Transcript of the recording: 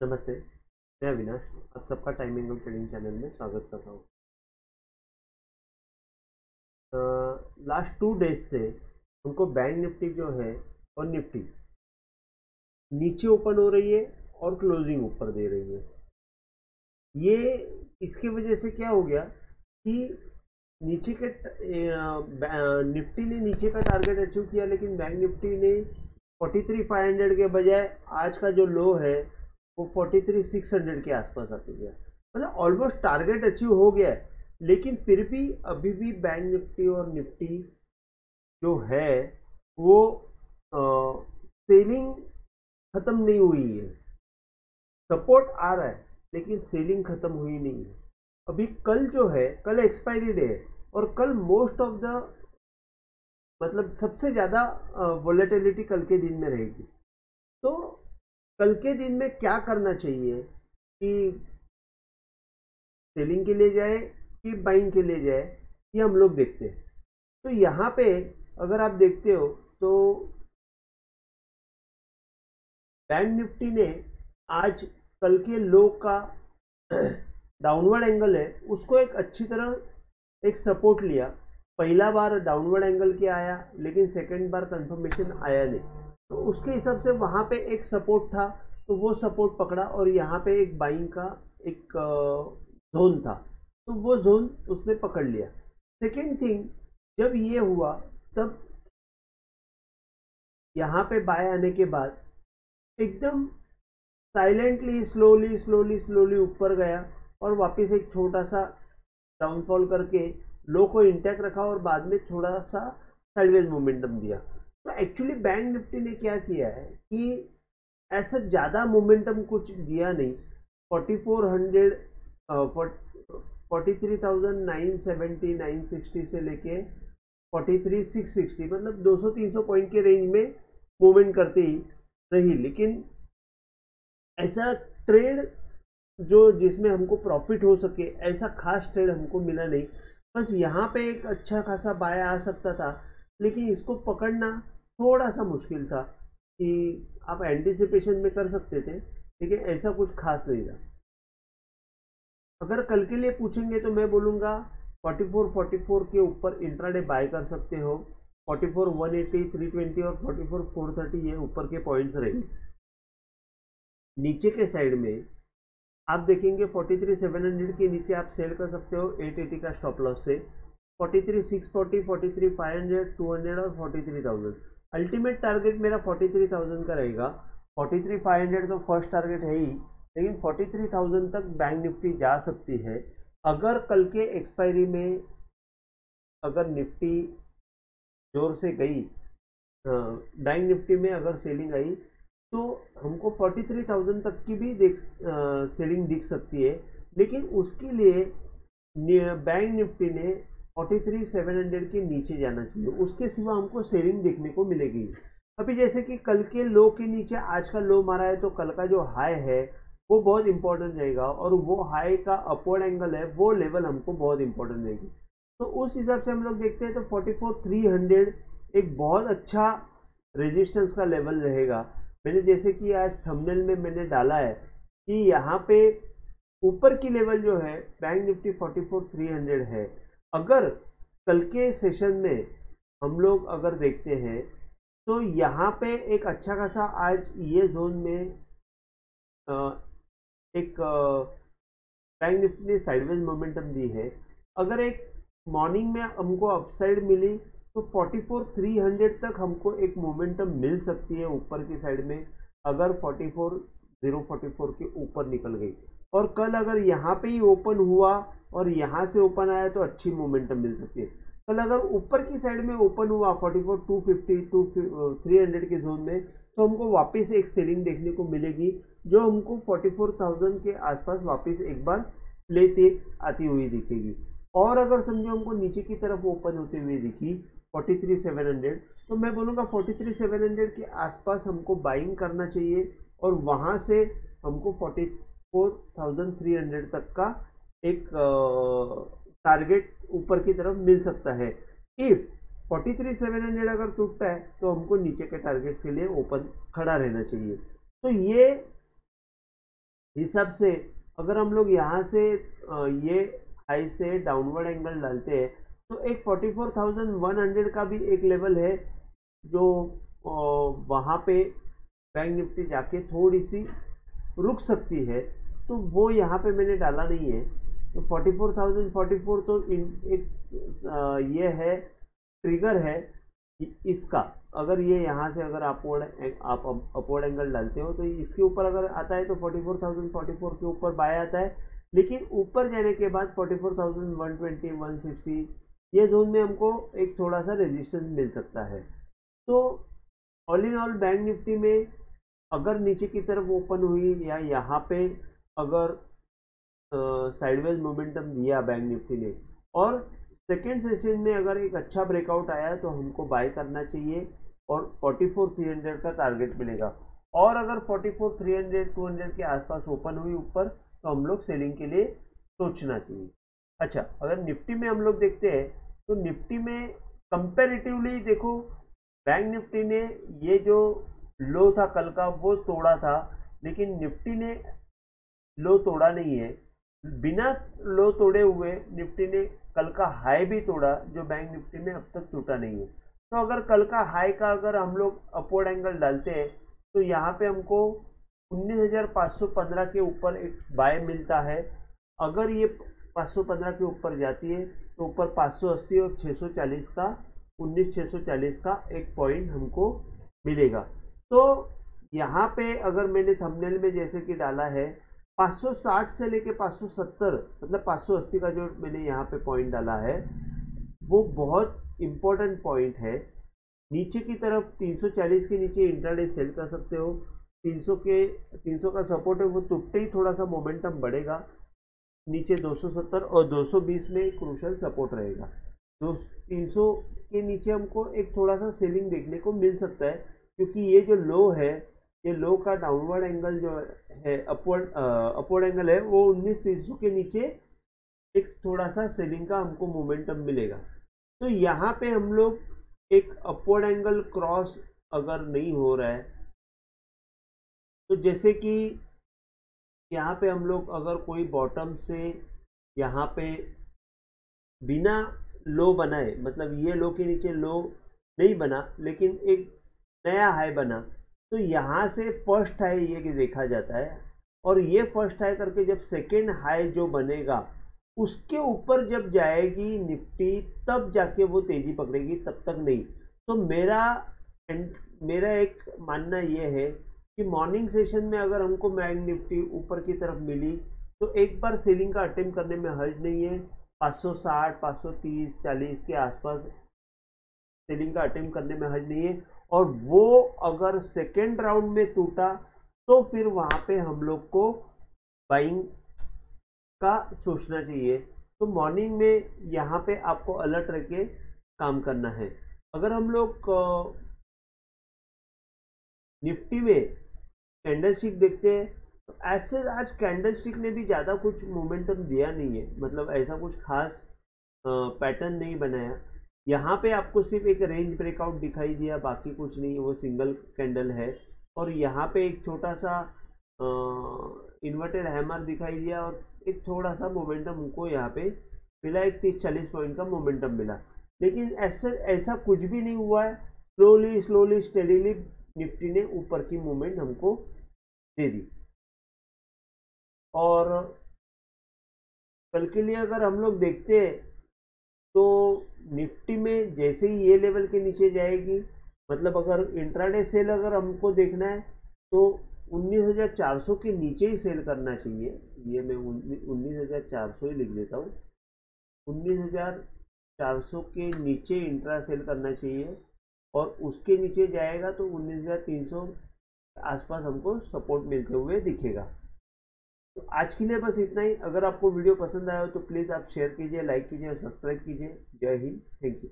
नमस्ते, मैं अविनाश। आप सबका टाइमिंग ऑफ ट्रेडिंग चैनल में स्वागत कर रहा हूँ। लास्ट 2 डेज से हमको बैंक निफ्टी जो है और निफ्टी नीचे ओपन हो रही है और क्लोजिंग ऊपर दे रही है। ये इसकी वजह से क्या हो गया कि नीचे के निफ्टी ने नीचे का टारगेट अचीव किया, लेकिन बैंक निफ्टी ने 43,500 के बजाय आज का जो लो है वो 43,600 के आसपास आ गया। मतलब ऑलमोस्ट टारगेट अचीव हो गया है, लेकिन फिर भी अभी भी बैंक निफ्टी और निफ्टी जो है वो सेलिंग खत्म नहीं हुई है। सपोर्ट आ रहा है लेकिन सेलिंग खत्म हुई नहीं है। अभी कल जो है, कल एक्सपायरी डे है और कल मोस्ट ऑफ द मतलब सबसे ज़्यादा वोलेटिलिटी कल के दिन में रहेगी। तो कल के दिन में क्या करना चाहिए कि सेलिंग के लिए जाए कि बाइंग के लिए जाए, ये हम लोग देखते हैं। तो यहाँ पे अगर आप देखते हो तो बैंक निफ्टी ने आज कल के लो का डाउनवर्ड एंगल है उसको एक अच्छी तरह एक सपोर्ट लिया। पहला बार डाउनवर्ड एंगल के आया, लेकिन सेकंड बार कंफर्मेशन आया नहीं। तो उसके हिसाब से वहाँ पे एक सपोर्ट था, तो वो सपोर्ट पकड़ा और यहाँ पे एक बाइंग का एक जोन था, तो वो जोन उसने पकड़ लिया। सेकेंड थिंग, जब ये हुआ तब यहाँ पे बाय आने के बाद एकदम साइलेंटली स्लोली स्लोली स्लोली ऊपर गया और वापस एक छोटा सा डाउनफॉल करके लो को इंटैक्ट रखा और बाद में थोड़ा सा साइडवेज मोमेंटम दिया। तो एक्चुअली बैंक निफ्टी ने क्या किया है कि ऐसा ज़्यादा मोमेंटम कुछ दिया नहीं। 4400 43,970 से लेके 43,660, मतलब 200-300 पॉइंट के रेंज में मूवमेंट करते ही रही। लेकिन ऐसा ट्रेड जो जिसमें हमको प्रॉफिट हो सके, ऐसा खास ट्रेड हमको मिला नहीं। बस यहाँ पे एक अच्छा खासा बाय आ सकता था, लेकिन इसको पकड़ना थोड़ा सा मुश्किल था कि आप एंटिसिपेशन में कर सकते थे, लेकिन ऐसा कुछ खास नहीं था। अगर कल के लिए पूछेंगे तो मैं बोलूँगा 44 के ऊपर इंट्राडे बाय कर सकते हो। 44 180 320 और 44 430 ये ऊपर के पॉइंट्स रहेंगे। नीचे के साइड में आप देखेंगे 43,700 के नीचे आप सेल कर सकते हो 880 का स्टॉप लॉस से। 43,640, 43,500, 200 और 43,000। अल्टीमेट टारगेट मेरा 43,000 का रहेगा। 43,500 तो फर्स्ट टारगेट है ही, लेकिन 43,000 तक बैंक निफ्टी जा सकती है। अगर कल के एक्सपायरी में अगर निफ्टी जोर से गई, बैंक निफ्टी में अगर सेलिंग आई, तो हमको 43,000 तक की भी सेलिंग दिख सकती है। लेकिन उसके लिए बैंक निफ्टी ने 43,700 के नीचे जाना चाहिए, उसके सिवा हमको सेलिंग देखने को मिलेगी। अभी जैसे कि कल के लो के नीचे आज का लो मारा है, तो कल का जो हाई है वो बहुत इंपॉर्टेंट रहेगा और वो हाई का अपवर्ड एंगल है, वो लेवल हमको बहुत इंपॉर्टेंट रहेगी। तो उस हिसाब से हम लोग देखते हैं तो 44,300 एक बहुत अच्छा रेजिस्टेंस का लेवल रहेगा। मैंने जैसे कि आज थंबनेल में मैंने डाला है कि यहाँ पे ऊपर की लेवल जो है बैंक निफ्टी 44,300 है। अगर कल के सेशन में हम लोग अगर देखते हैं तो यहाँ पे एक अच्छा खासा आज ये जोन में एक बैंक निफ्टी ने साइडवेज मोमेंटम दी है। अगर एक मॉर्निंग में हमको अपसाइड मिली तो 44,300 तक हमको एक मोमेंटम मिल सकती है ऊपर की साइड में, अगर 44,044 के ऊपर निकल गई। और कल अगर यहाँ पे ही ओपन हुआ और यहाँ से ओपन आया तो अच्छी मोमेंटम मिल सकती है। कल अगर ऊपर की साइड में ओपन हुआ 44,250 300 के जोन में, तो हमको वापस एक सेलिंग देखने को मिलेगी, जो हमको 44,000 के आसपास वापस एक बार लेते आती हुई दिखेगी। और अगर समझो हमको नीचे की तरफ ओपन होते हुए दिखी 43,700, तो मैं बोलूँगा 43,700 के आसपास हमको बाइंग करना चाहिए और वहाँ से हमको 44,300 तक का एक टारगेट ऊपर की तरफ मिल सकता है। इफ 43,700 अगर टूटता है तो हमको नीचे के टारगेट्स के लिए ओपन खड़ा रहना चाहिए। तो ये हिसाब से अगर हम लोग यहाँ से ये हाई से डाउनवर्ड एंगल डालते हैं तो एक 44,100 का भी एक लेवल है जो वहाँ पे बैंक निफ्टी जाके थोड़ी सी रुक सकती है, तो वो यहाँ पे मैंने डाला नहीं है। तो 44,044 तो ये है ट्रिगर है इसका। अगर ये यहाँ से अगर आप अपवर्ड एंगल डालते हो तो इसके ऊपर अगर आता है तो 44,044 के ऊपर बाय आता है, लेकिन ऊपर जाने के बाद 44,120 160 ये जोन में हमको एक थोड़ा सा रेजिस्टेंस मिल सकता है। तो all in all bank Nifty में अगर नीचे की तरफ ओपन हुई या यहाँ पे अगर साइडवेज मोमेंटम दिया बैंक निफ्टी ने और सेकेंड सेशन में अगर एक अच्छा ब्रेकआउट आया तो हमको बाय करना चाहिए और 44,300 का टारगेट मिलेगा। और अगर 44,300 200 के आसपास ओपन हुई ऊपर तो हम लोग सेलिंग के लिए सोचना चाहिए। अच्छा, अगर निफ्टी में हम लोग देखते हैं तो निफ्टी में कंपेरेटिवली देखो, बैंक निफ्टी ने ये जो लो था कल का वो तोड़ा था, लेकिन निफ्टी ने लो तोड़ा नहीं है। बिना लो तोड़े हुए निफ्टी ने कल का हाई भी तोड़ा जो बैंक निफ्टी में अब तक टूटा नहीं है। तो अगर कल का हाई का अगर हम लोग अपवर्ड एंगल डालते हैं तो यहाँ पे हमको 19,515 के ऊपर एक बाय मिलता है। अगर ये 515 के ऊपर जाती है तो ऊपर 580 और 640 का 19,640 का एक पॉइंट हमको मिलेगा। तो यहाँ पे अगर मैंने थंबनेल में जैसे कि डाला है 560 से लेके 570 मतलब 580 का जो मैंने यहाँ पे पॉइंट डाला है वो बहुत इम्पोर्टेंट पॉइंट है। नीचे की तरफ 340 के नीचे इंट्राडे सेल कर सकते हो। 300 का सपोर्ट है, वो टूटते ही थोड़ा सा मोमेंटम बढ़ेगा। नीचे 270 और 220 में क्रूशल सपोर्ट रहेगा। 300 के नीचे हमको एक थोड़ा सा सेलिंग देखने को मिल सकता है, क्योंकि ये जो लो है, ये लो का डाउनवर्ड एंगल जो है अपवर्ड एंगल है वो 19,300 के नीचे एक थोड़ा सा सेलिंग का हमको मोमेंटम मिलेगा। तो यहाँ पे हम लोग एक अपवर्ड एंगल क्रॉस अगर नहीं हो रहा है तो जैसे कि यहाँ पे हम लोग अगर कोई बॉटम से यहाँ पे बिना लो बनाए, मतलब ये लो के नीचे लो नहीं बना लेकिन एक नया हाई बना, तो यहाँ से फर्स्ट हाई ये देखा जाता है। और ये फर्स्ट हाई करके जब सेकेंड हाई जो बनेगा उसके ऊपर जब जाएगी निफ्टी तब जाके वो तेजी पकड़ेगी, तब तक नहीं। तो मेरा एक मानना ये है कि मॉर्निंग सेशन में अगर हमको बैंक निफ्टी ऊपर की तरफ मिली तो एक बार सेलिंग का अटेम्प्ट करने में हर्ज नहीं है। 560 530 40 के आसपास सेलिंग का अटेम्प्ट करने में हर्ज नहीं है। और वो अगर सेकेंड राउंड में टूटा तो फिर वहां पे हम लोग को बाइंग का सोचना चाहिए। तो मॉर्निंग में यहाँ पे आपको अलर्ट रह के काम करना है। अगर हम लोग निफ्टी में कैंडलस्टिक देखते हैं तो ऐसे आज कैंडलस्टिक ने भी ज़्यादा कुछ मोमेंटम दिया नहीं है, मतलब ऐसा कुछ खास पैटर्न नहीं बनाया। यहाँ पे आपको सिर्फ एक रेंज ब्रेकआउट दिखाई दिया, बाकी कुछ नहीं, वो सिंगल कैंडल है। और यहाँ पे एक छोटा सा इन्वर्टेड हैमर दिखाई दिया और एक थोड़ा सा मोमेंटम हमको यहाँ पे मिला, एक 30-40 पॉइंट का मोमेंटम मिला। लेकिन ऐसा कुछ भी नहीं हुआ है। स्लोली स्टेडीली निफ्टी ने ऊपर की मूवमेंट हमको दे दी। और कल के लिए अगर हम लोग देखते हैं तो निफ्टी में जैसे ही ये लेवल के नीचे जाएगी, मतलब अगर इंट्राडे सेल अगर हमको देखना है तो 19,400 के नीचे ही सेल करना चाहिए। ये मैं 19,400 ही लिख देता हूँ। 19,400 के नीचे इंट्रा सेल करना चाहिए और उसके नीचे जाएगा तो 19,300 आसपास हमको सपोर्ट मिलते हुए दिखेगा। तो आज के लिए बस इतना ही। अगर आपको वीडियो पसंद आया हो तो प्लीज़ आप शेयर कीजिए, लाइक कीजिए और सब्सक्राइब कीजिए। जय हिंद, थैंक यू।